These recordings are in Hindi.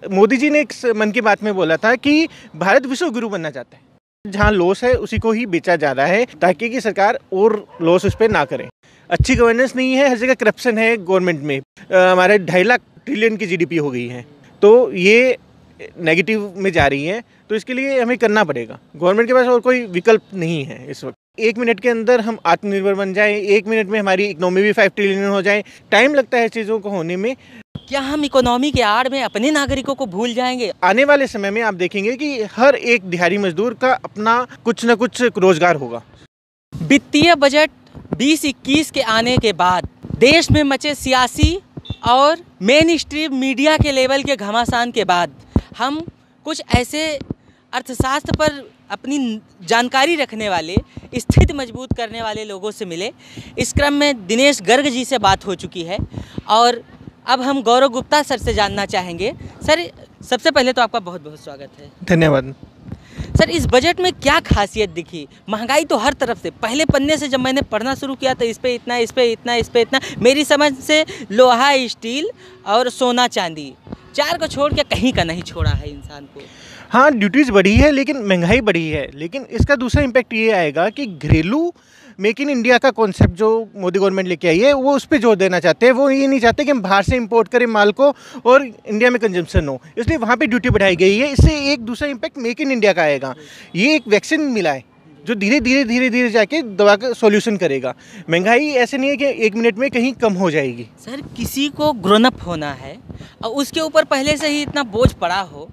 मोदी जी ने एक मन की बात में बोला था कि भारत विश्व गुरु बनना चाहता है, जहाँ लॉस है उसी को ही बेचा जा रहा है ताकि कि सरकार और लॉस उस पर ना करे। अच्छी गवर्नेंस नहीं है, हर जगह करप्शन है गवर्नमेंट में। हमारे 2.5 लाख ट्रिलियन की जीडीपी हो गई है, तो ये नेगेटिव में जा रही है। तो इसके लिए हमें करना पड़ेगा, गवर्नमेंट के पास और कोई विकल्प नहीं है इस वक्त। 1 मिनट के अंदर हम आत्मनिर्भर बन जाएं, 1 मिनट में हमारी इकोनॉमी भी 5 ट्रिलियन हो जाए। टाइम लगता है चीज़ों को होने में। क्या हम इकोनॉमी के आड़ में अपने नागरिकों को भूल जाएंगे? आने वाले समय में आप देखेंगे कि हर एक दिहाड़ी मजदूर का अपना कुछ न कुछ रोजगार होगा। वित्तीय बजट 2021 के आने के बाद देश में मचे सियासी और मेन स्ट्रीम मीडिया के लेवल के घमासान के बाद हम कुछ ऐसे अर्थशास्त्र पर अपनी जानकारी रखने वाले, स्थिति मजबूत करने वाले लोगों से मिले। इस क्रम में दिनेश गर्ग जी से बात हो चुकी है और अब हम गौरव गुप्ता सर से जानना चाहेंगे। सर, सबसे पहले तो आपका बहुत बहुत स्वागत है। धन्यवाद। सर, इस बजट में क्या खासियत दिखी? महंगाई तो हर तरफ से, पहले पन्ने से जब मैंने पढ़ना शुरू किया तो इस पे इतना, इस पे इतना, इस पे इतना, मेरी समझ से लोहा, स्टील और सोना चांदी, 4 को छोड़ के कहीं का नहीं छोड़ा है इंसान को। हाँ, ड्यूटीज़ बढ़ी है लेकिन महंगाई बढ़ी है। लेकिन इसका दूसरा इम्पैक्ट ये आएगा कि घरेलू मेक इन इंडिया का कॉन्सेप्ट जो मोदी गवर्नमेंट लेके आई है वो उस पर जोर देना चाहते हैं। वो ये नहीं चाहते कि हम बाहर से इंपोर्ट करें माल को और इंडिया में कंजम्पशन हो, इसलिए वहाँ पे ड्यूटी बढ़ाई गई है। इससे एक दूसरा इम्पैक्ट मेक इन इंडिया का आएगा। ये एक वैक्सीन मिला है जो धीरे धीरे जाके दवा का सॉल्यूशन करेगा। महंगाई ऐसे नहीं है कि 1 मिनट में कहीं कम हो जाएगी। सर, किसी को ग्रोन अप होना है और उसके ऊपर पहले से ही इतना बोझ पड़ा हो,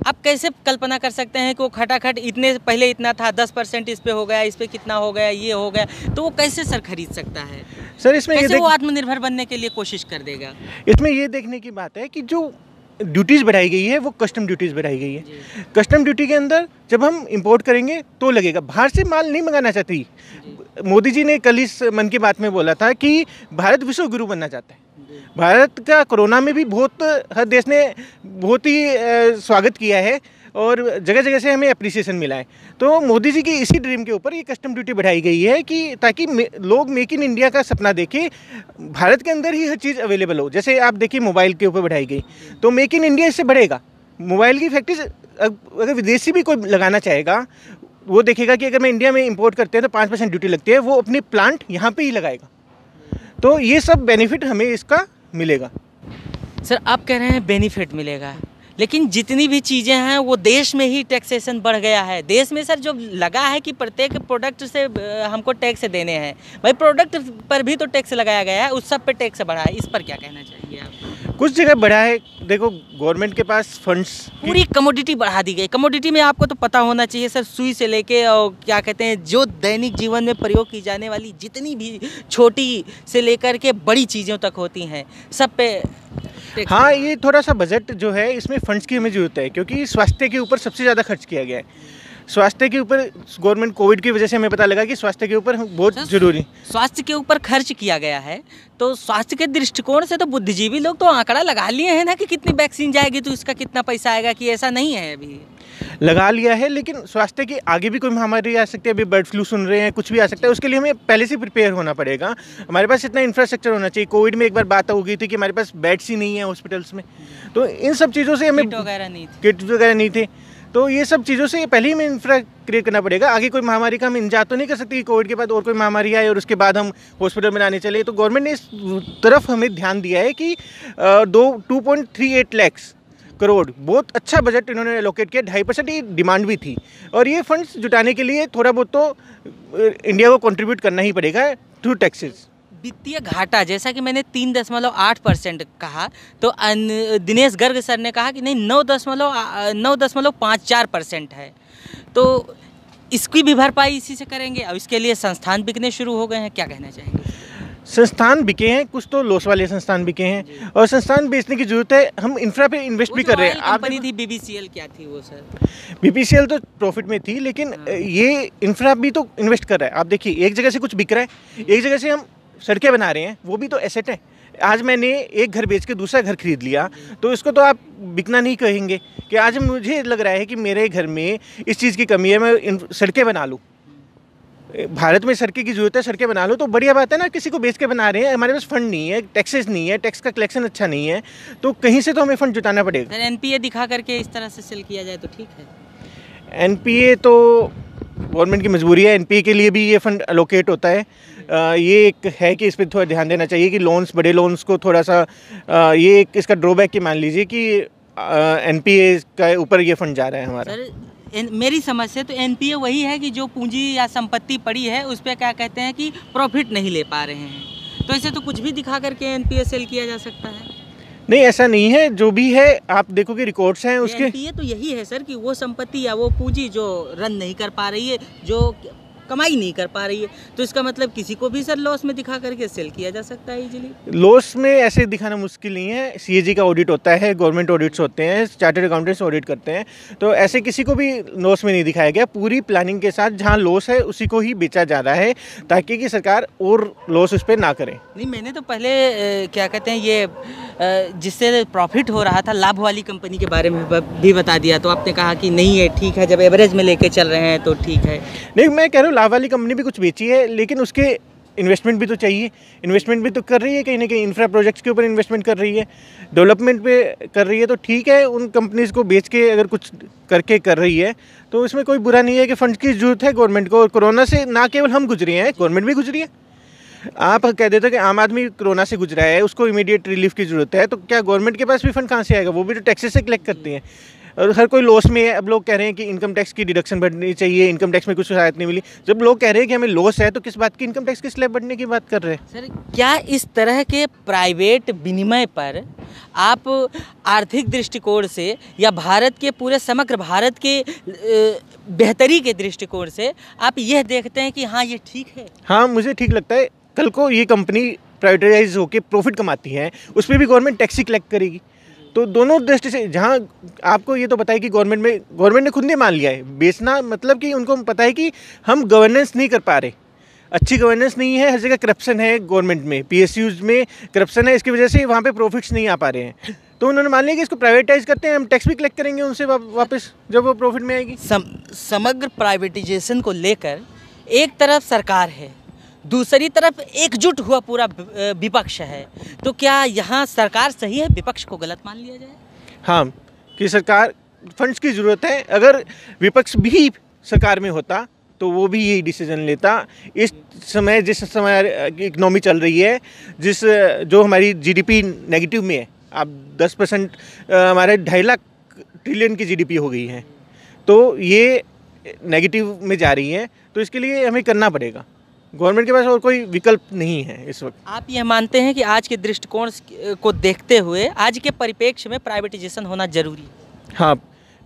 आप कैसे कल्पना कर सकते हैं कि वो खटाखट इतने पहले इतना था, 10% इस पे हो गया, इस पे कितना हो गया, ये हो गया, तो वो कैसे सर खरीद सकता है? सर, इसमें कैसे वो आत्मनिर्भर बनने के लिए कोशिश कर देगा? इसमें ये देखने की बात है कि जो ड्यूटीज़ बढ़ाई गई है वो कस्टम ड्यूटीज़ बढ़ाई गई है। कस्टम ड्यूटी के अंदर जब हम इंपोर्ट करेंगे तो लगेगा, बाहर से माल नहीं मंगाना चाहती। मोदी जी ने कल इस मन की बात में बोला था कि भारत विश्व गुरु बनना चाहता है। भारत का कोरोना में भी हर देश ने बहुत ही स्वागत किया है और जगह जगह से हमें अप्रिसिएशन मिला है। तो मोदी जी की इसी ड्रीम के ऊपर ये कस्टम ड्यूटी बढ़ाई गई है कि ताकि लोग मेक इन इंडिया का सपना देखें, भारत के अंदर ही हर चीज़ अवेलेबल हो। जैसे आप देखिए मोबाइल के ऊपर बढ़ाई गई, तो मेक इन इंडिया इससे बढ़ेगा। मोबाइल की फैक्ट्रीज अगर विदेशी भी कोई लगाना चाहेगा, वो देखेगा कि अगर मैं इंडिया में इंपोर्ट करते हैं तो 5% ड्यूटी लगती है, वो अपनी प्लांट यहाँ पर ही लगाएगा। तो ये सब बेनिफिट हमें इसका मिलेगा। सर, आप कह रहे हैं बेनिफिट मिलेगा, लेकिन जितनी भी चीज़ें हैं वो देश में ही टैक्सेशन बढ़ गया है। देश में सर जो लगा है कि प्रत्येक प्रोडक्ट से हमको टैक्स देने हैं, भाई प्रोडक्ट पर भी तो टैक्स लगाया गया है, उस सब पे टैक्स बढ़ा है। इस पर क्या कहना चाहिए आप? कुछ जगह बढ़ा है। देखो, गवर्नमेंट के पास फंड्स, पूरी कमोडिटी बढ़ा दी गई। कमोडिटी में आपको तो पता होना चाहिए सर, सुई से लेके और क्या कहते हैं, जो दैनिक जीवन में प्रयोग की जाने वाली जितनी भी छोटी से लेकर के बड़ी चीज़ों तक होती हैं, सब पे। हाँ, ये थोड़ा सा बजट जो है इसमें फंड्स की हमें जरूरत है, क्योंकि स्वास्थ्य के ऊपर सबसे ज़्यादा खर्च किया गया है। स्वास्थ्य के ऊपर गवर्नमेंट कोविड की वजह से हमें पता लगा कि स्वास्थ्य के ऊपर बहुत जरूरी, स्वास्थ्य के ऊपर खर्च किया गया है। तो स्वास्थ्य के दृष्टिकोण से तो बुद्धिजीवी लोग तो आंकड़ा लगा लिए हैं ना कि कितनी वैक्सीन जाएगी तो इसका कितना पैसा आएगा, कि ऐसा नहीं है अभी लगा लिया है। लेकिन स्वास्थ्य के आगे भी कोई महामारी आ सकती है। अभी बर्ड फ्लू सुन रहे हैं, कुछ भी आ सकता है। उसके लिए हमें पहले से प्रिपेयर होना पड़ेगा। हमारे पास इतना इंफ्रास्ट्रक्चर होना चाहिए। कोविड में एक बार बात हो गई थी कि हमारे पास बेड्स ही नहीं है हॉस्पिटल्स में, तो इन सब चीज़ों से हमें किट वगैरह नहीं थे। तो ये सब चीज़ों से पहले ही हमें इंफ्रा क्रिएट करना पड़ेगा। आगे कोई महामारी का हम इंतजार तो नहीं कर सकते कि कोविड के बाद और कोई महामारी आए और उसके बाद हम हॉस्पिटल में आने चले। तो गवर्नमेंट ने इस तरफ हमें ध्यान दिया है कि 2.38 लाख करोड़, बहुत अच्छा बजट इन्होंने एलोकेट किया। 2.5% की डिमांड भी थी और ये फंड्स जुटाने के लिए थोड़ा बहुत तो इंडिया को कंट्रीब्यूट करना ही पड़ेगा थ्रू टैक्सेस। वित्तीय घाटा, जैसा कि मैंने 3.8% कहा, तो दिनेश गर्ग सर ने कहा कि नहीं 9.54% है। तो इसकी भी भरपाई इसी से करेंगे। अब इसके लिए संस्थान बिकने शुरू हो गए हैं, क्या कहना चाहेंगे? संस्थान बिके हैं, कुछ तो लॉस वाले संस्थान बिके हैं और संस्थान बेचने की जरूरत है। हम इंफ्रा पे इन्वेस्ट भी कर रहे हैं। कंपनी थी BBCL, क्या थी वो सर? BPCL तो प्रॉफिट में थी, लेकिन ये इंफ्रा भी तो इन्वेस्ट कर रहा है। आप देखिए, एक जगह से कुछ बिक रहा है, एक जगह से हम सड़कें बना रहे हैं, वो भी तो एसेट है। आज मैंने एक घर बेच के दूसरा घर खरीद लिया, तो इसको तो आप बिकना नहीं कहेंगे कि आज मुझे लग रहा है कि मेरे घर में इस चीज़ की कमी है, मैं सड़कें बना लूँ। भारत में सड़कें की जरूरत है, सड़कें बना लो तो बढ़िया बात है ना। किसी को बेच के बना रहे हैं, हमारे पास फंड नहीं है, टैक्सेस नहीं है, टैक्स का कलेक्शन अच्छा नहीं है, तो कहीं से तो हमें फंड जुटाना पड़ेगा। सर एनपीए दिखा करके इस तरह से सेल किया जाए तो ठीक है। एनपीए तो गवर्नमेंट की मजबूरी है, एनपीए के लिए भी ये फंड अलोकेट होता है। ये एक है कि इस पर थोड़ा ध्यान देना चाहिए कि लोन्स, बड़े लोन्स को थोड़ा सा ये एक इसका ड्रॉबैक कि मान लीजिए कि एनपीए का ऊपर ये फंड जा रहा है हमारा। सर मेरी समझ से तो एनपीए वही है कि जो पूंजी या संपत्ति पड़ी है उस पर क्या कहते हैं कि प्रॉफिट नहीं ले पा रहे हैं, तो ऐसे तो कुछ भी दिखा करके एनपीए सेल किया जा सकता है। नहीं, ऐसा नहीं है। जो भी है आप देखो कि रिकॉर्ड्स हैं उसके। एनपीए तो यही है सर कि वो संपत्ति या वो पूंजी जो रन नहीं कर पा रही है, जो कमाई नहीं कर पा रही है, तो इसका मतलब किसी को भी सर लॉस में दिखा करके सेल किया जा सकता है इजीली। लॉस में ऐसे दिखाना मुश्किल नहीं है। सीएजी का ऑडिट होता है, गवर्नमेंट ऑडिट्स होते हैं, चार्टर्ड अकाउंटेंट्स ऑडिट करते हैं, तो ऐसे किसी को भी लॉस में नहीं दिखाया गया। पूरी प्लानिंग के साथ जहां लॉस है उसी को ही बेचा जा रहा है ताकि कि सरकार और लॉस उस पर ना करे। नहीं, मैंने तो पहले क्या कहते हैं ये जिससे प्रॉफिट हो रहा था लाभ वाली कंपनी के बारे में भी बता दिया, तो आपने कहा कि नहीं है ठीक है, जब एवरेज में लेके चल रहे हैं तो ठीक है। नहीं, मैं कह रहा हूँ लाभ वाली कंपनी भी कुछ बेची है, लेकिन उसके इन्वेस्टमेंट भी तो चाहिए। इन्वेस्टमेंट भी तो कर रही है, कहीं ना कहीं इंफ्रा प्रोजेक्ट्स के ऊपर इन्वेस्टमेंट कर रही है, डेवलपमेंट पे कर रही है, तो ठीक है। उन कंपनीज को बेच के अगर कुछ करके कर रही है तो इसमें कोई बुरा नहीं है कि फंड की जरूरत है गवर्नमेंट को। और कोरोना से ना केवल हम गुजरे हैं, गवर्नमेंट भी गुजरी है। आप कह देते हो कि आम आदमी कोरोना से गुजरा है, उसको इमीडिएट रिलीफ की जरूरत है, तो क्या गवर्नमेंट के पास भी फंड कहाँ से आएगा? वो भी तो टैक्सेस से कलेक्ट करती है और हर कोई लॉस में है। अब लोग कह रहे हैं कि इनकम टैक्स की डिडक्शन बढ़नी चाहिए, इनकम टैक्स में कुछ रियायत नहीं मिली। जब लोग कह रहे हैं कि हमें लॉस है तो किस बात की इनकम टैक्स की स्लैब बढ़ने की बात कर रहे हैं? सर क्या इस तरह के प्राइवेट विनिमय पर आप आर्थिक दृष्टिकोण से या भारत के पूरे समग्र भारत के बेहतरी के दृष्टिकोण से आप यह देखते हैं कि हाँ ये ठीक है? हाँ, मुझे ठीक लगता है। कल को ये कंपनी प्राइवेटाइज होकर प्रॉफिट कमाती है, उस पर भी गवर्नमेंट टैक्स ही कलेक्ट करेगी। तो दोनों दृष्टि से, जहाँ आपको ये तो पता है कि गवर्नमेंट ने खुद ने मान लिया है बेचना, मतलब कि उनको पता है कि हम गवर्नेंस नहीं कर पा रहे, अच्छी गवर्नेंस नहीं है, हर जगह करप्शन है गवर्नमेंट में, पीएसयूज में करप्शन है, इसकी वजह से वहाँ पे प्रॉफिट्स नहीं आ पा रहे हैं। तो उन्होंने मान लिया कि इसको प्राइवेटाइज करते हैं, हम टैक्स भी कलेक्ट करेंगे उनसे वापस जब वो प्रॉफिट में आएगी। समग्र प्राइवेटाइजेशन को लेकर एक तरफ सरकार है, दूसरी तरफ एकजुट हुआ पूरा विपक्ष है, तो क्या यहाँ सरकार सही है, विपक्ष को गलत मान लिया जाए? हाँ, कि सरकार फंड्स की ज़रूरत है। अगर विपक्ष भी सरकार में होता तो वो भी यही डिसीजन लेता। इस समय जिस समय इकनॉमी चल रही है, जो हमारी जीडीपी नेगेटिव में है, आप 10% हमारे 2.5 लाख ट्रिलियन की जीडीपी हो गई है, तो ये नेगेटिव में जा रही है, तो इसके लिए हमें करना पड़ेगा। गवर्नमेंट के पास और कोई विकल्प नहीं है इस वक्त। आप यह मानते हैं कि आज के दृष्टिकोण को देखते हुए आज के परिप्रेक्ष्य में प्राइवेटाइजेशन होना जरूरी है? हाँ,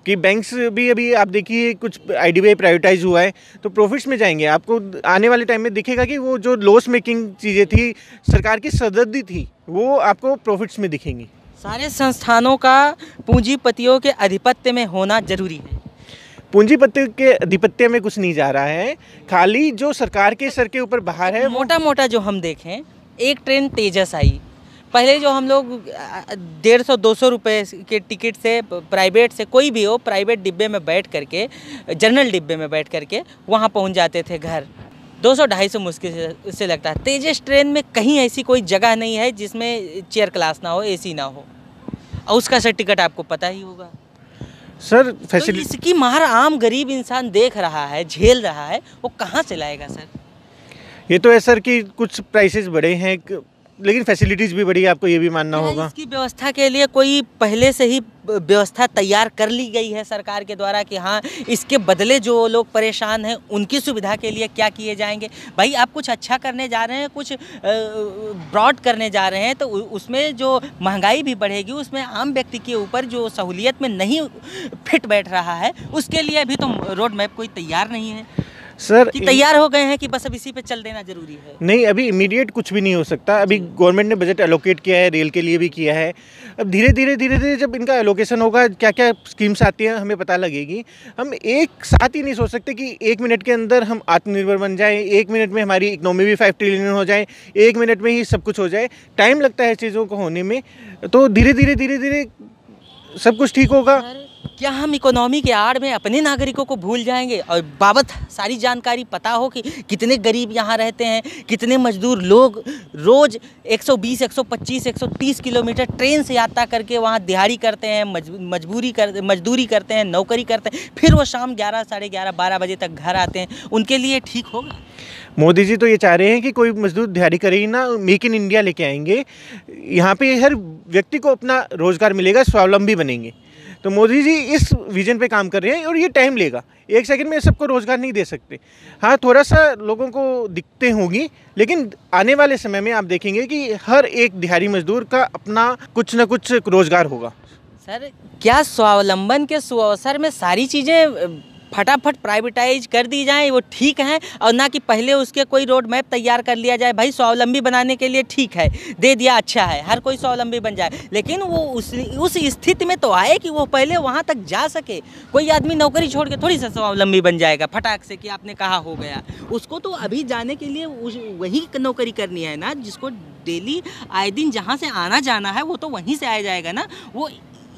कि बैंक्स भी अभी आप देखिए कुछ आईडीबीआई प्राइवेटाइज हुआ है तो प्रॉफिट्स में जाएंगे। आपको आने वाले टाइम में दिखेगा कि वो जो लॉस मेकिंग चीज़ें थी, सरकार की सरदर्दी थी, वो आपको प्रॉफिट्स में दिखेंगी। सारे संस्थानों का पूंजीपतियों के आधिपत्य में होना जरूरी है। पूंजीपति के आधिपत्य में कुछ नहीं जा रहा है, खाली जो सरकार के सर के ऊपर बाहर है। मोटा मोटा जो हम देखें, एक ट्रेन तेजस आई, पहले जो हम लोग 150-200 रुपये के टिकट से प्राइवेट से, कोई भी हो, प्राइवेट डिब्बे में बैठ करके, जनरल डिब्बे में बैठ करके वहाँ पहुँच जाते थे घर। 200-250 मुश्किल से लगता है। तेजस ट्रेन में कहीं ऐसी कोई जगह नहीं है जिसमें चेयर क्लास ना हो, एसी ना हो, और उसका सर टिकट आपको पता ही होगा सर। तो इसकी मार आम गरीब इंसान देख रहा है, झेल रहा है, वो कहाँ से लाएगा सर? ये तो है सर कि कुछ प्राइसेस बढ़े हैं, लेकिन फैसिलिटीज़ भी बढ़ी है, आपको ये भी मानना होगा। इसकी व्यवस्था के लिए कोई पहले से ही व्यवस्था तैयार कर ली गई है सरकार के द्वारा कि हाँ इसके बदले जो लोग परेशान हैं उनकी सुविधा के लिए क्या किए जाएंगे? भाई आप कुछ अच्छा करने जा रहे हैं, कुछ ब्रॉड करने जा रहे हैं, तो उसमें जो महंगाई भी बढ़ेगी, उसमें आम व्यक्ति के ऊपर जो सहूलियत में नहीं फिट बैठ रहा है, उसके लिए अभी तो रोड मैप कोई तैयार नहीं है सर। कि तैयार हो गए हैं कि बस अब इसी पे चल देना जरूरी है? नहीं, अभी इमीडिएट कुछ भी नहीं हो सकता। अभी गवर्नमेंट ने बजट एलोकेट किया है, रेल के लिए भी किया है। अब धीरे धीरे जब इनका एलोकेशन होगा, क्या क्या स्कीम्स आती हैं हमें पता लगेगी। हम एक साथ ही नहीं सोच सकते कि 1 मिनट के अंदर हम आत्मनिर्भर बन जाएं, 1 मिनट में हमारी इकोनॉमी भी 5 ट्रिलियन हो जाए, 1 मिनट में ही सब कुछ हो जाए। टाइम लगता है चीज़ों को होने में, तो धीरे धीरे सब कुछ ठीक होगा। क्या हम इकोनॉमी के आड़ में अपने नागरिकों को भूल जाएंगे और बाबत सारी जानकारी पता हो कि कितने गरीब यहाँ रहते हैं, कितने मजदूर लोग रोज़ 120, 125, 130 किलोमीटर ट्रेन से यात्रा करके वहाँ दिहाड़ी करते हैं, मजदूरी करते हैं, नौकरी करते हैं, फिर वो शाम 11, साढ़े 11, 12 बजे तक घर आते हैं। उनके लिए ठीक होगा? मोदी जी तो ये चाह रहे हैं कि कोई मजदूर दिहाड़ी करे ही ना, मेक इन इंडिया लेके आएंगे, यहाँ पे हर व्यक्ति को अपना रोज़गार मिलेगा, स्वावलंबी बनेंगे। तो मोदी जी इस विजन पे काम कर रहे हैं और ये टाइम लेगा, एक सेकंड में सबको रोज़गार नहीं दे सकते। हाँ, थोड़ा सा लोगों को दिक्कतें होंगी, लेकिन आने वाले समय में आप देखेंगे कि हर एक दिहाड़ी मजदूर का अपना कुछ ना कुछ रोज़गार होगा। सर, क्या स्वावलंबन के सुअवसर में सारी चीज़ें फटाफट प्राइवेटाइज कर दी जाएं वो ठीक है, और ना कि पहले उसके कोई रोड मैप तैयार कर लिया जाए? भाई स्वावलंबी बनाने के लिए ठीक है, दे दिया, अच्छा है, हर कोई स्वावलंबी बन जाए, लेकिन वो उस स्थिति में तो आए कि वो पहले वहाँ तक जा सके। कोई आदमी नौकरी छोड़ के थोड़ी सा स्वावलंबी बन जाएगा फटाक से कि आपने कहा हो गया। उसको तो अभी जाने के लिए वही नौकरी करनी है ना, जिसको डेली आए दिन जहाँ से आना जाना है वो तो वहीं से आया जाएगा ना। वो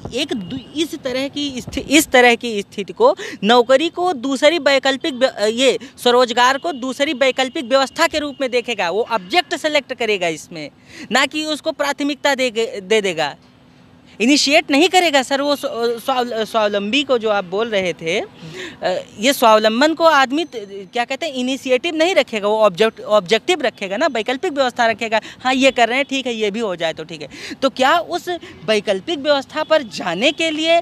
इस तरह की स्थिति को, नौकरी को दूसरी वैकल्पिक, ये स्वरोजगार को दूसरी वैकल्पिक व्यवस्था के रूप में देखेगा। वो ऑब्जेक्ट सेलेक्ट करेगा इसमें, ना कि उसको प्राथमिकता दे देगा, इनिशिएट नहीं करेगा। सर, वो स्वावलंबी को जो आप बोल रहे थे, ये स्वावलंबन को आदमी क्या कहते हैं, इनिशिएटिव नहीं रखेगा, वो ऑब्जेक्टिव रखेगा ना, वैकल्पिक व्यवस्था रखेगा। हाँ, ये कर रहे हैं, ठीक है, ये भी हो जाए तो ठीक है। तो क्या उस वैकल्पिक व्यवस्था पर जाने के लिए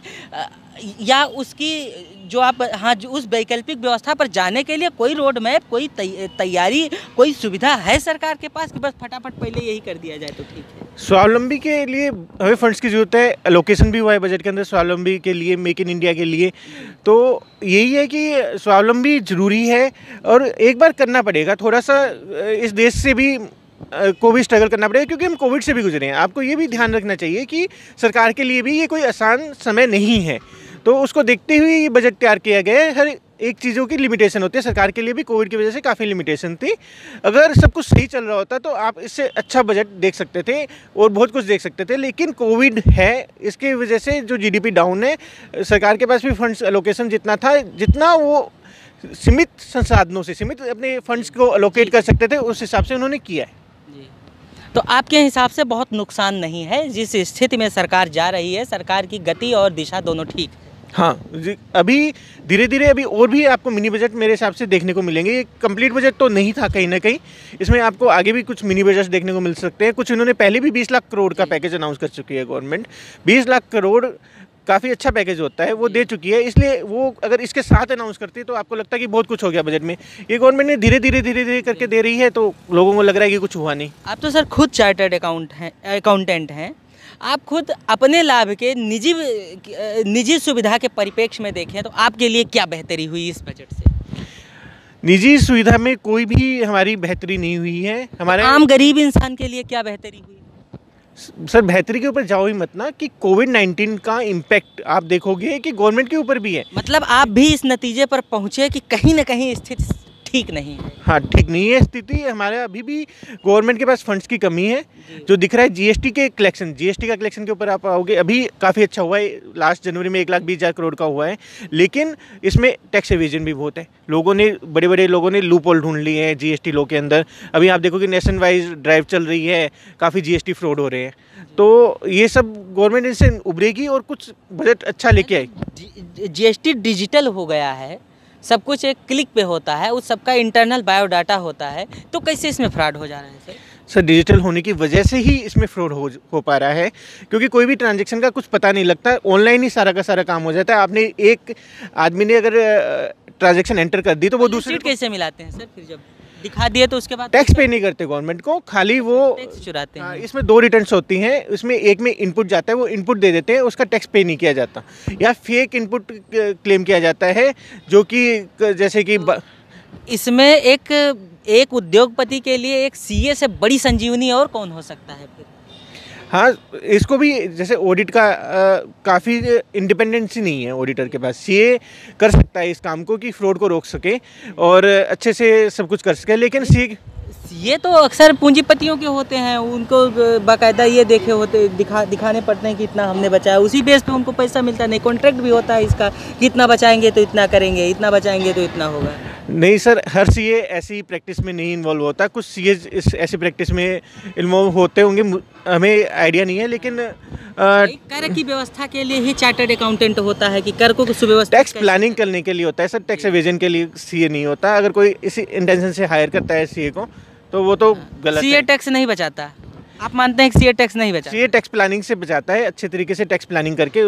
या उसकी जो आप, हाँ, जो उस वैकल्पिक व्यवस्था पर जाने के लिए कोई रोड मैप, कोई तैयारी, कोई सुविधा है सरकार के पास कि बस फटाफट पहले यही कर दिया जाए तो ठीक है? स्वावलंबी के लिए हमें फंड्स की ज़रूरत है, एलोकेशन भी हुआ है बजट के अंदर स्वावलंबी के लिए, मेक इन इंडिया के लिए। तो यही है कि स्वावलंबी ज़रूरी है और एक बार करना पड़ेगा। थोड़ा सा इस देश से भी को भी स्ट्रगल करना पड़ेगा, क्योंकि हम कोविड से भी गुजरे हैं। आपको ये भी ध्यान रखना चाहिए कि सरकार के लिए भी ये कोई आसान समय नहीं है, तो उसको देखते हुए ये बजट तैयार किया गया है। हर एक चीज़ों की लिमिटेशन होती है, सरकार के लिए भी कोविड की वजह से काफ़ी लिमिटेशन थी। अगर सब कुछ सही चल रहा होता तो आप इससे अच्छा बजट देख सकते थे और बहुत कुछ देख सकते थे, लेकिन कोविड है, इसकी वजह से जो जीडीपी डाउन है, सरकार के पास भी फंड्स एलोकेशन जितना था, जितना वो सीमित संसाधनों से, सीमित अपने फंड्स को एलोकेट कर सकते थे, उस हिसाब से उन्होंने किया है। तो आपके हिसाब से बहुत नुकसान नहीं है जिस स्थिति में सरकार जा रही है, सरकार की गति और दिशा दोनों ठीक है? हाँ, अभी धीरे धीरे अभी और भी आपको मिनी बजट मेरे हिसाब से देखने को मिलेंगे। ये कंप्लीट बजट तो नहीं था, कहीं ना कहीं इसमें आपको आगे भी कुछ मिनी बजट देखने को मिल सकते हैं। कुछ इन्होंने पहले भी 20 लाख करोड़ का पैकेज अनाउंस कर चुकी है गवर्नमेंट। 20 लाख करोड़ काफ़ी अच्छा पैकेज होता है, वो दे चुकी है। इसलिए वो अगर इसके साथ अनाउंस करती है तो आपको लगता है कि बहुत कुछ हो गया बजट में। ये गवर्नमेंट ने धीरे धीरे करके दे रही है, तो लोगों को लग रहा है कि कुछ हुआ नहीं। आप तो सर खुद चार्टर्ड अकाउंटेंट हैं, आप खुद अपने लाभ के निजी सुविधा के परिप्रेक्ष्य में देखें तो आपके लिए क्या बेहतरी हुई इस बजट से? निजी सुविधा में कोई भी हमारी बेहतरी नहीं हुई है। हमारे आम गरीब इंसान के लिए क्या बेहतरी हुई? सर, बेहतरी के ऊपर जाओ ही मत ना, कि कोविड-19 का इम्पैक्ट आप देखोगे कि गवर्नमेंट के ऊपर भी है। मतलब आप भी इस नतीजे पर पहुंचे कि कहीं ना कहीं स्थिति ठीक नहीं है? हाँ, ठीक नहीं है स्थिति। हमारे अभी भी गवर्नमेंट के पास फंड्स की कमी है। जो दिख रहा है जीएसटी का कलेक्शन के ऊपर आप आओगे, अभी काफ़ी अच्छा हुआ है। लास्ट जनवरी में 1,20,000 करोड़ का हुआ है, लेकिन इसमें टैक्स एवेजन भी बहुत है। बड़े लोगों ने लूप होल ढूंढ लिए हैं जीएसटी लॉ के अंदर। अभी आप देखो कि नेशन वाइज ड्राइव चल रही है, काफ़ी जीएसटी फ्रॉड हो रहे हैं। तो ये सब गवर्नमेंट इनसे उभरेगी और कुछ बजट अच्छा लेके आएगी। जीएसटी डिजिटल हो गया है, सब कुछ एक क्लिक पे होता है, उस सबका इंटरनल बायोडाटा होता है, तो कैसे इसमें फ्रॉड हो जा रहा है सर? सर, डिजिटल होने की वजह से ही इसमें फ्रॉड हो पा रहा है, क्योंकि कोई भी ट्रांजैक्शन का कुछ पता नहीं लगता, ऑनलाइन ही सारा का सारा काम हो जाता है। आपने एक आदमी ने अगर ट्रांजैक्शन एंटर कर दी तो वो दूसरे कैसे मिलाते हैं सर? फिर जब दिखा दिए तो उसके बाद टैक्स पे नहीं करते गवर्नमेंट को, खाली वो टैक्स चुराते हैं। इसमें 2 रिटर्न्स होती हैं, उसमें एक में इनपुट जाता है, वो इनपुट दे देते हैं, उसका टैक्स पे नहीं किया जाता, या फेक इनपुट क्लेम किया जाता है, जो कि जैसे कि इसमें एक उद्योगपति के लिए एक सीए से बड़ी संजीवनी और कौन हो सकता है फिर? हाँ, इसको भी जैसे ऑडिट का काफ़ी इंडिपेंडेंसी नहीं है ऑडिटर के पास। सीए कर सकता है इस काम को कि फ्रॉड को रोक सके और अच्छे से सब कुछ कर सके, लेकिन ये तो अक्सर पूंजीपतियों के होते हैं, उनको बाकायदा ये दिखाने पड़ते हैं कि इतना हमने बचाया, उसी बेस पे उनको पैसा मिलता है। नहीं, कॉन्ट्रैक्ट भी होता है इसका कि इतना बचाएंगे तो इतना करेंगे, इतना बचाएंगे तो इतना होगा। नहीं सर, हर सीए ऐसी प्रैक्टिस में नहीं इन्वॉल्व होता, कुछ सीए इस ऐसी प्रैक्टिस में इन्वॉल्व होते होंगे, हमें आइडिया नहीं है। लेकिन कर की व्यवस्था के लिए ही चार्टर्ड अकाउंटेंट होता है कि कर को सुव्यवस्थित टैक्स प्लानिंग करने के लिए होता है सर, टैक्स एवेजन के लिए सीए नहीं होता। अगर कोई इसी इंटेंशन से हायर करता है सीए को तो वो तो गलत सीए है। टैक्स नहीं बचाता, आप मानते हैं कि सीए टैक्स नहीं बचाता? सीए टैक्स प्लानिंग से बचाता है, अच्छे तरीके से टैक्स प्लानिंग करके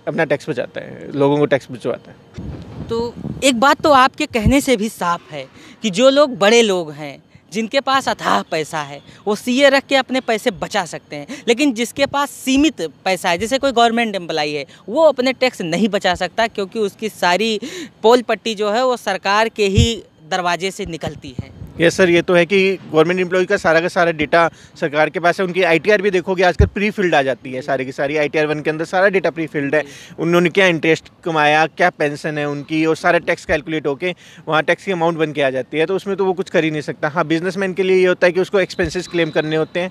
अपना टैक्स बचाता है, लोगों को टैक्स बचवाता है। तो एक बात तो आपके कहने से भी साफ है कि जो लोग बड़े लोग हैं, जिनके पास अथाह पैसा है, वो सीए रख के अपने पैसे बचा सकते हैं, लेकिन जिसके पास सीमित पैसा है, जैसे कोई गवर्नमेंट एम्प्लॉई है, वो अपने टैक्स नहीं बचा सकता, क्योंकि उसकी सारी पोल पट्टी जो है वो सरकार के ही दरवाजे से निकलती है। यस सर, ये तो है कि गवर्नमेंट एम्प्लॉय का सारा डेटा सरकार के पास है। उनकी आईटीआर भी देखोगे आजकल प्री फिल्ड आ जाती है, सारी की सारी आईटीआर 1 के अंदर सारा डेटा प्री फिल्ड है। उन्होंने क्या इंटरेस्ट कमाया, क्या पेंशन है उनकी, और सारा टैक्स कैलकुलेट होके वहाँ टैक्स की अमाउंट बन के आ जाती है। तो उसमें तो वो कुछ कर ही नहीं सकता। हाँ, बिजनेसमैन के लिए ये होता है कि उसको एक्सपेंसेस क्लेम करने होते हैं,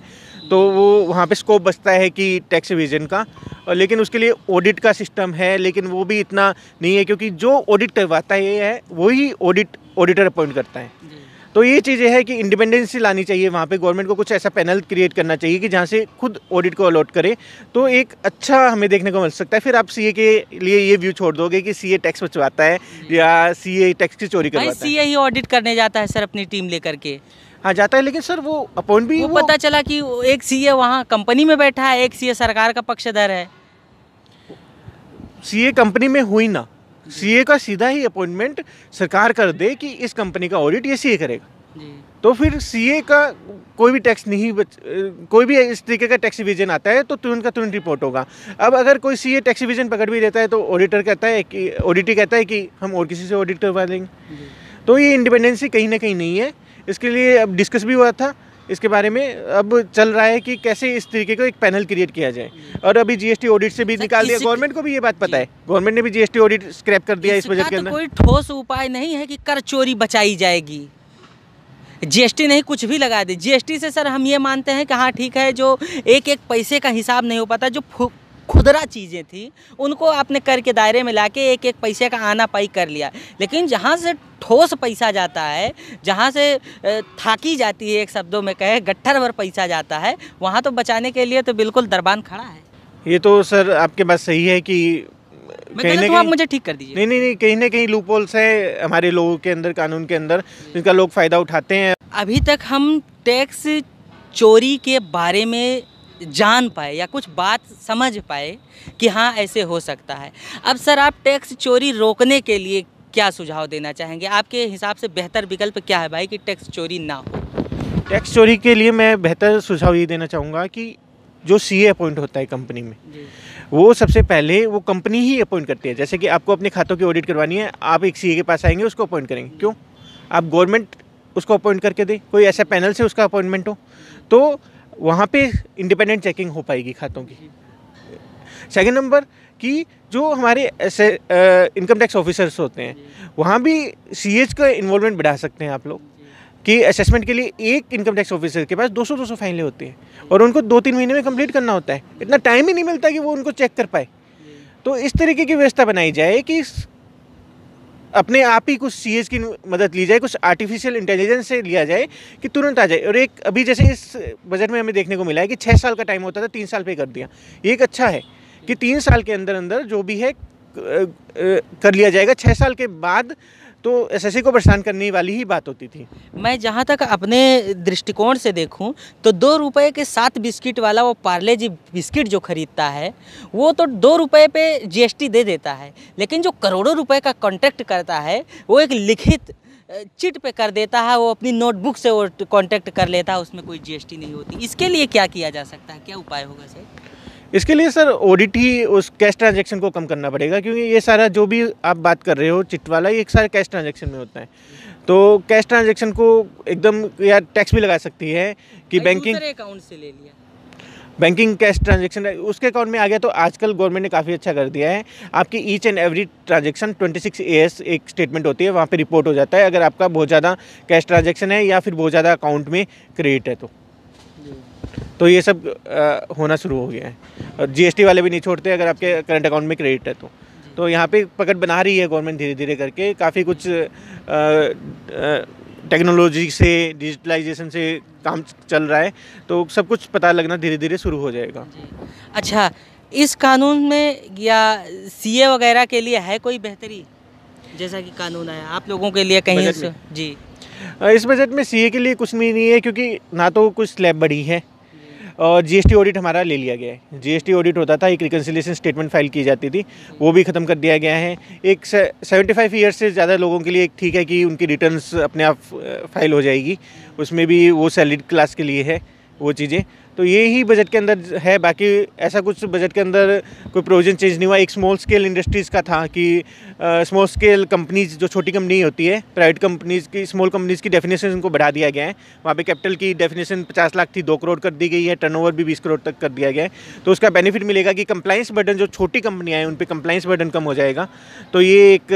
तो वो वहाँ पे स्कोप बचता है कि टैक्स एवेजन का। लेकिन उसके लिए ऑडिट का सिस्टम है, लेकिन वो भी इतना नहीं है, क्योंकि जो ऑडिट करवाता है ये है वही ऑडिटर अपॉइंट करता है। तो ये चीज़ें है कि इंडिपेंडेंसी लानी चाहिए वहाँ पे, गवर्नमेंट को कुछ ऐसा पैनल क्रिएट करना चाहिए कि जहाँ से खुद ऑडिट को अलॉट करे, तो एक अच्छा हमें देखने को मिल सकता है। फिर आप सीए के लिए ये व्यू छोड़ दोगे कि सीए टैक्स बचवाता है या सीए टैक्स की चोरी करवाता है। सीए ही ऑडिट करने जाता है सर अपनी टीम लेकर के। हाँ जाता है, लेकिन सर वो अपॉइंट भी वो पता चला कि एक सीए वहाँ कंपनी में बैठा है, एक सीए सरकार का पक्षधर है। सीए कंपनी में हुई ना, सीए का सीधा ही अपॉइंटमेंट सरकार कर दे कि इस कंपनी का ऑडिट ये सीए करेगा, तो फिर सीए का कोई भी टैक्स नहीं कोई भी इस तरीके का टैक्स इवेजन आता है तो तुरंत का तुरंत रिपोर्ट होगा। अब अगर कोई सीए टैक्स इवेजन पकड़ भी देता है तो ऑडिटर कहता है कि ऑडिटर कहता है कि हम और किसी से ऑडिट करवा देंगे। तो ये इंडिपेंडेंसी कहीं ना कहीं नहीं है। इसके लिए अब डिस्कस भी हुआ था, इसके बारे में अब चल रहा है कि कैसे इस तरीके का एक पैनल क्रिएट किया जाए। और अभी जीएसटी ऑडिट से भी निकाल दिया, गवर्नमेंट को भी ये बात पता है, गवर्नमेंट ने भी जीएसटी ऑडिट स्क्रैप कर दिया इस बजट के अंदर। कोई ठोस उपाय नहीं है कि कर चोरी बचाई जाएगी, जीएसटी नहीं कुछ भी लगा दे। जीएसटी से सर हम ये मानते हैं कि हाँ ठीक है, जो एक एक पैसे का हिसाब नहीं हो पाता, जो खुदरा चीज़ें थी उनको आपने कर के दायरे में लाके एक एक पैसे का आना पाई कर लिया। लेकिन जहाँ से ठोस पैसा जाता है, जहाँ से थाकी जाती है, एक शब्दों में कहे गट्ठर भर पैसा जाता है, वहाँ तो बचाने के लिए तो बिल्कुल दरबान खड़ा है। ये तो सर आपके बात सही है कि कहीं ना कहीं आप मुझे ठीक कर दीजिए। नहीं, कहीं ना कहीं लूप होल्स है हमारे लोगों के अंदर, कानून के अंदर, जिनका लोग फ़ायदा उठाते हैं। अभी तक हम टैक्स चोरी के बारे में जान पाए या कुछ बात समझ पाए कि हाँ ऐसे हो सकता है। अब सर आप टैक्स चोरी रोकने के लिए क्या सुझाव देना चाहेंगे? आपके हिसाब से बेहतर विकल्प क्या है भाई कि टैक्स चोरी ना हो? टैक्स चोरी के लिए मैं बेहतर सुझाव ये देना चाहूँगा कि जो सीए अपॉइंट होता है कंपनी में, वो सबसे पहले वो कंपनी ही अपॉइंट करती है। जैसे कि आपको अपने खातों की ऑडिट करवानी है, आप एक सीए के पास आएंगे, उसको अपॉइंट करेंगे। क्यों? आप गवर्नमेंट उसको अपॉइंट करके दे, कोई ऐसा पैनल से उसका अपॉइंटमेंट हो, तो वहाँ पे इंडिपेंडेंट चेकिंग हो पाएगी खातों की। सेकंड नंबर कि जो हमारे ऐसे इनकम टैक्स ऑफिसर्स होते हैं, वहाँ भी सीएज का इन्वॉल्वमेंट बढ़ा सकते हैं आप लोग कि असेसमेंट के लिए एक इनकम टैक्स ऑफिसर के पास 200 फाइलें होती हैं और उनको 2-3 महीने में कंप्लीट करना होता है। इतना टाइम ही नहीं मिलता कि वो उनको चेक कर पाए। तो इस तरीके की व्यवस्था बनाई जाए कि अपने आप ही कुछ सीएज की मदद ली जाए, कुछ आर्टिफिशियल इंटेलिजेंस से लिया जाए कि तुरंत आ जाए। और एक अभी जैसे इस बजट में हमें देखने को मिला है कि 6 साल का टाइम होता था, 3 साल पे कर दिया। ये एक अच्छा है कि 3 साल के अंदर अंदर जो भी है कर लिया जाएगा। 6 साल के बाद तो एसएससी को परेशान करने वाली ही बात होती थी। मैं जहाँ तक अपने दृष्टिकोण से देखूँ तो 2 रुपये के 7 बिस्किट वाला वो पार्ले जी बिस्किट जो खरीदता है, वो तो 2 रुपये पे जीएसटी दे देता है, लेकिन जो करोड़ों रुपए का कॉन्ट्रैक्ट करता है वो एक लिखित चिट पे कर देता है, वो अपनी नोटबुक से वो कॉन्ट्रैक्ट कर लेता है, उसमें कोई जीएसटी नहीं होती। इसके लिए क्या किया जा सकता है, क्या उपाय होगा सर? इसके लिए सर ऑडिट ही उस कैश ट्रांजैक्शन को कम करना पड़ेगा, क्योंकि ये सारा जो भी आप बात कर रहे हो चिट वाला, ये एक सारा कैश ट्रांजैक्शन में होता है। तो कैश ट्रांजैक्शन को एकदम या टैक्स भी लगा सकती है कि बैंकिंग अकाउंट से ले लिया। बैंकिंग कैश ट्रांजेक्शन उसके अकाउंट में आ गया। तो आजकल गवर्नमेंट ने काफ़ी अच्छा कर दिया है, आपकी each and every transaction 26 AS एक स्टेटमेंट होती है, वहाँ पे रिपोर्ट हो जाता है अगर आपका बहुत ज़्यादा कैश ट्रांजेक्शन है या फिर बहुत ज़्यादा अकाउंट में क्रेडिट है तो ये सब होना शुरू हो गया है। और GST वाले भी नहीं छोड़ते अगर आपके करंट अकाउंट में क्रेडिट है तो यहाँ पे पकड़ बना रही है गवर्नमेंट धीरे धीरे करके, काफ़ी कुछ टेक्नोलॉजी से डिजिटलाइजेशन से काम चल रहा है, तो सब कुछ पता लगना धीरे धीरे शुरू हो जाएगा। अच्छा, इस कानून में या CA वगैरह के लिए है कोई बेहतरी, जैसा कि कानून है आप लोगों के लिए कहीं बजट में? जी इस बजट में CA के लिए कुछ भी नहीं है, क्योंकि ना तो कुछ स्लैब बढ़ी है और GST ऑडिट हमारा ले लिया गया है। GST ऑडिट होता था, एक रिकन्सिलिएशन स्टेटमेंट फाइल की जाती थी, वो भी ख़त्म कर दिया गया है। एक 75 ईयर्स से ज़्यादा लोगों के लिए ठीक है कि उनकी रिटर्न्स अपने आप फाइल हो जाएगी, उसमें भी वो सैलरीड क्लास के लिए है वो चीज़ें। तो ये ही बजट के अंदर है, बाकी ऐसा कुछ बजट के अंदर कोई प्रोविजन चेंज नहीं हुआ। एक स्मॉल स्केल इंडस्ट्रीज़ का था कि स्मॉल स्केल कंपनीज जो छोटी कंपनी होती है, प्राइवेट कंपनीज़ की, स्मॉल कंपनीज़ की डेफिनेशन उनको बढ़ा दिया गया है। वहाँ पे कैपिटल की डेफिनेशन 50 लाख थी, 2 करोड़ कर दी गई है, टर्नओवर भी 20 करोड़ तक कर दिया गया है। तो उसका बेनिफिट मिलेगा कि कंप्लाइंस बर्डन जो छोटी कंपनियाँ हैं उन पर कंप्लाइंस बर्डन कम हो जाएगा। तो ये एक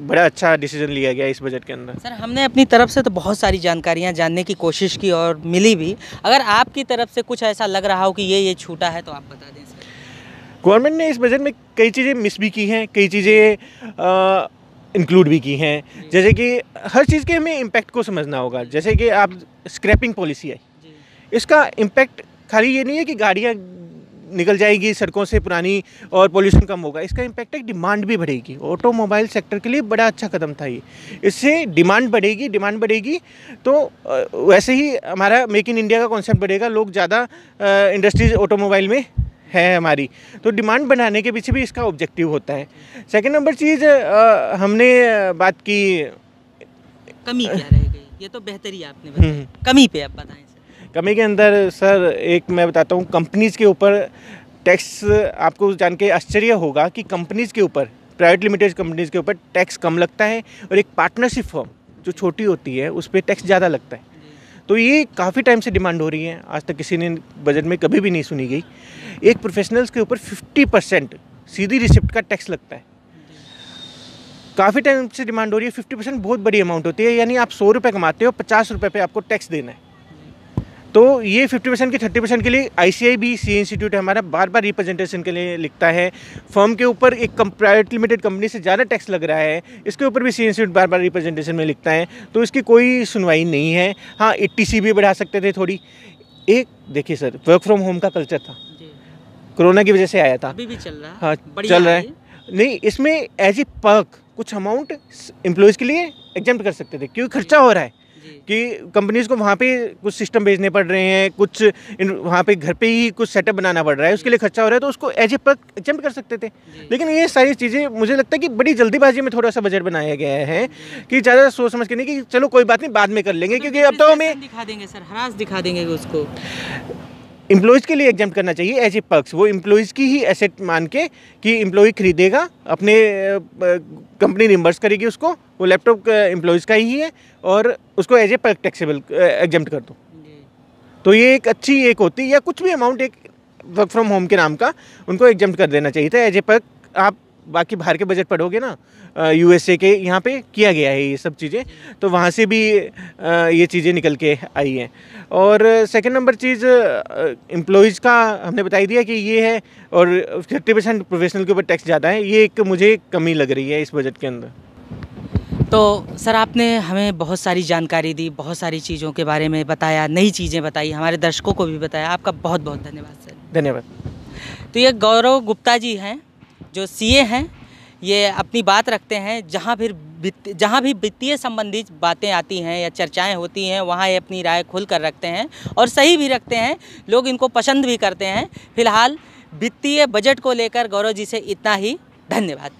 बड़ा अच्छा डिसीजन लिया गया इस बजट के अंदर। सर, हमने अपनी तरफ से तो बहुत सारी जानकारियाँ जानने की कोशिश की और मिली भी। अगर आपकी तरफ से कुछ ऐसा लग रहा हो कि ये छूटा है तो आप बता दें सर। गवर्नमेंट ने इस बजट में कई चीज़ें मिस भी की हैं, कई चीज़ें इंक्लूड भी की हैं। जैसे कि हर चीज़ के हमें इम्पैक्ट को समझना होगा। जैसे कि आप स्क्रैपिंग पॉलिसी है, इसका इम्पैक्ट खाली ये नहीं है कि गाड़ियाँ निकल जाएगी सड़कों से पुरानी और पोल्यूशन कम होगा, इसका इम्पैक्ट है डिमांड भी बढ़ेगी। ऑटोमोबाइल सेक्टर के लिए बड़ा अच्छा कदम था ये, इससे डिमांड बढ़ेगी तो वैसे ही हमारा मेक इन इंडिया का कॉन्सेप्ट बढ़ेगा, लोग ज़्यादा इंडस्ट्रीज ऑटोमोबाइल में है हमारी, तो डिमांड बढ़ाने के पीछे भी इसका ऑब्जेक्टिव होता है। सेकंड नंबर चीज़ हमने बात की, कमी क्या रह गई, ये तो बेहतरी आपने बताई, कमी पे आप बताएं। कमी के अंदर सर एक मैं बताता हूँ, कंपनीज़ के ऊपर टैक्स, आपको जान के आश्चर्य होगा कि कंपनीज़ के ऊपर, प्राइवेट लिमिटेड कंपनीज़ के ऊपर टैक्स कम लगता है और एक पार्टनरशिप फर्म जो छोटी होती है उस पर टैक्स ज़्यादा लगता है। तो ये काफ़ी टाइम से डिमांड हो रही है, आज तक किसी ने बजट में कभी भी नहीं सुनी गई। एक प्रोफेशनल्स के ऊपर 50% सीधी रिसिप्ट का टैक्स लगता है, काफ़ी टाइम से डिमांड हो रही है। 50% बहुत बड़ी अमाउंट होती है, यानी आप 100 रुपये कमाते हो, 50 रुपये पे आपको टैक्स देना है। तो ये 50% की 30% के लिए ICAI भी CA इंस्टीट्यूट हमारा बार बार रिप्रेजेंटेशन के लिए लिखता है। फर्म के ऊपर एक प्राइवेट लिमिटेड कंपनी से ज़्यादा टैक्स लग रहा है, इसके ऊपर भी CA इंस्टीट्यूट बार बार रिप्रेजेंटेशन में लिखता है, तो इसकी कोई सुनवाई नहीं है। हाँ, 80C भी बढ़ा सकते थे थोड़ी। एक देखिए सर, वर्क फ्रॉम होम का कल्चर था, कोरोना की वजह से आया था, अभी भी चल रहा है। हाँ, चल रहा है। नहीं, इसमें एज ए पर्क कुछ अमाउंट एम्प्लॉयज़ के लिए एग्जेम्प्ट कर सकते थे, क्योंकि खर्चा हो रहा है कि कंपनीज़ को वहाँ पे कुछ सिस्टम भेजने पड़ रहे हैं, कुछ वहाँ पे घर पे ही कुछ सेटअप बनाना पड़ रहा है, उसके लिए खर्चा हो रहा है, तो उसको एज ए पर्क एग्जेम्प्ट कर सकते थे। लेकिन ये सारी चीज़ें मुझे लगता है कि बड़ी जल्दीबाजी में थोड़ा सा बजट बनाया गया है, कि ज़्यादा सोच समझ के नहीं कि चलो कोई बात नहीं बाद में कर लेंगे, क्योंकि अब तो हमें दिखा देंगे सर, हरास दिखा देंगे उसको। एम्प्लॉयज़ के लिए एग्जेम्प्ट करना चाहिए एज ए पर्क्स, वो एम्प्लॉयज़ की ही एसेट मान के कि एम्प्लॉय खरीदेगा, अपने कंपनी रिम्बर्स करेगी उसको, वो लैपटॉप एम्प्लॉयज़ का ही है और उसको as a perk taxable exempt कर दो। तो ये एक अच्छी एक होती, या कुछ भी अमाउंट एक वर्क फ्रॉम होम के नाम का उनको एग्जेम्प्ट कर देना चाहिए था एज ए पर्क। आप बाकी बाहर के बजट पढ़ोगे ना, USA के, यहाँ पे किया गया है ये सब चीज़ें, तो वहाँ से भी ये चीज़ें निकल के आई हैं। और सेकंड नंबर चीज़ एम्प्लॉयज़ का हमने बताई दिया कि ये है, और 30% प्रोफेशनल के ऊपर टैक्स ज़्यादा है, ये एक मुझे कमी लग रही है इस बजट के अंदर। तो सर, आपने हमें बहुत सारी जानकारी दी, बहुत सारी चीज़ों के बारे में बताया, नई चीज़ें बताई, हमारे दर्शकों को भी बताया, आपका बहुत बहुत धन्यवाद सर। धन्यवाद। तो ये गौरव गुप्ता जी हैं, जो CA हैं, ये अपनी बात रखते हैं। जहाँ भी वित्तीय संबंधित बातें आती हैं या चर्चाएं होती हैं, वहाँ ये अपनी राय खुल कर रखते हैं और सही भी रखते हैं, लोग इनको पसंद भी करते हैं। फिलहाल वित्तीय बजट को लेकर गौरव जी से इतना ही, धन्यवाद।